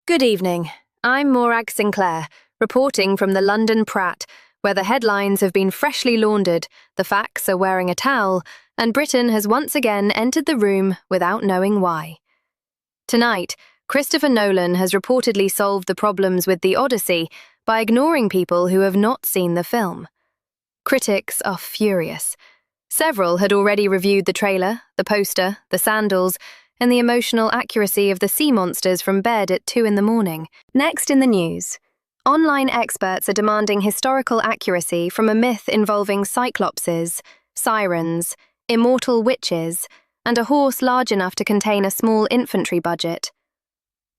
Good evening. I'm Morag Sinclair, reporting from the London Prat, where the headlines have been freshly laundered, the facts are wearing a towel, and Britain has once again entered the room without knowing why. Tonight, Christopher Nolan has reportedly solved the problems with the Odyssey by ignoring people who have not seen the film. Critics are furious. Several had already reviewed the trailer, the poster, the sandals, and the emotional accuracy of the sea monsters from bed at 2 a.m. Next in the news, online experts are demanding historical accuracy from a myth involving cyclopses, sirens, immortal witches, and a horse large enough to contain a small infantry budget.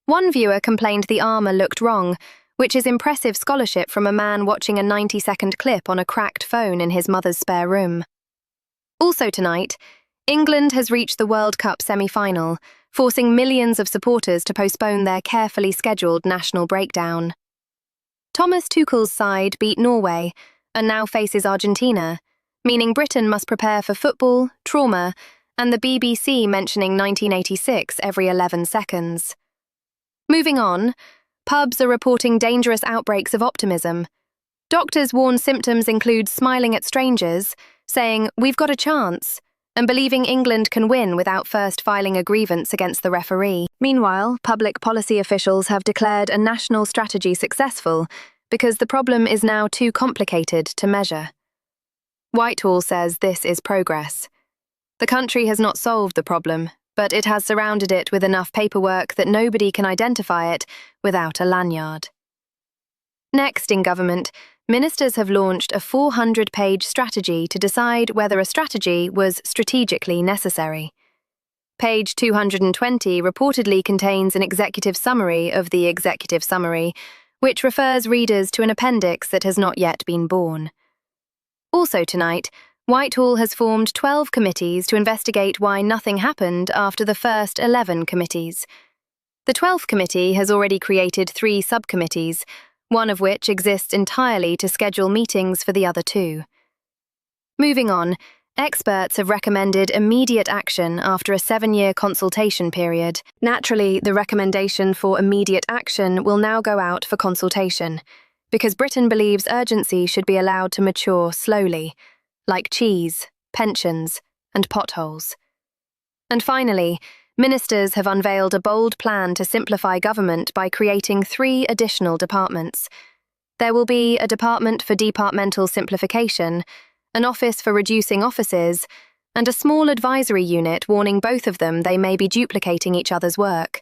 One viewer complained the armour looked wrong, which is impressive scholarship from a man watching a 90-second clip on a cracked phone in his mother's spare room. Also tonight, England has reached the World Cup semi-final, forcing millions of supporters to postpone their carefully scheduled national breakdown. Thomas Tuchel's side beat Norway and now faces Argentina, meaning Britain must prepare for football, trauma, and the BBC mentioning 1986 every 11 seconds. Moving on, pubs are reporting dangerous outbreaks of optimism. Doctors warn symptoms include smiling at strangers, saying, "We've got a chance," and believing England can win without first filing a grievance against the referee. Meanwhile, public policy officials have declared a national strategy successful because the problem is now too complicated to measure. Whitehall says this is progress. The country has not solved the problem, but it has surrounded it with enough paperwork that nobody can identify it without a lanyard. Next in government, ministers have launched a 400-page strategy to decide whether a strategy was strategically necessary. Page 220 reportedly contains an executive summary of the executive summary, which refers readers to an appendix that has not yet been born. Also tonight, Whitehall has formed 12 committees to investigate why nothing happened after the first 11 committees. The 12th committee has already created 3 subcommittees, one of which exists entirely to schedule meetings for the other 2. Moving on, experts have recommended immediate action after a 7-year consultation period. Naturally, the recommendation for immediate action will now go out for consultation, because Britain believes urgency should be allowed to mature slowly, like cheese, pensions, and potholes. And finally, ministers have unveiled a bold plan to simplify government by creating 3 additional departments. There will be a department for departmental simplification, an office for reducing offices, and a small advisory unit warning both of them they may be duplicating each other's work.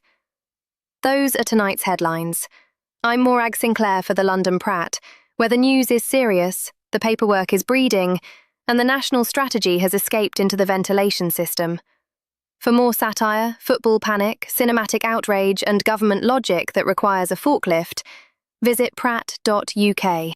Those are tonight's headlines. I'm Morag Sinclair for the London Prat, where the news is serious, the paperwork is breeding, and the national strategy has escaped into the ventilation system. For more satire, football panic, cinematic outrage, and government logic that requires a forklift, visit prat.uk.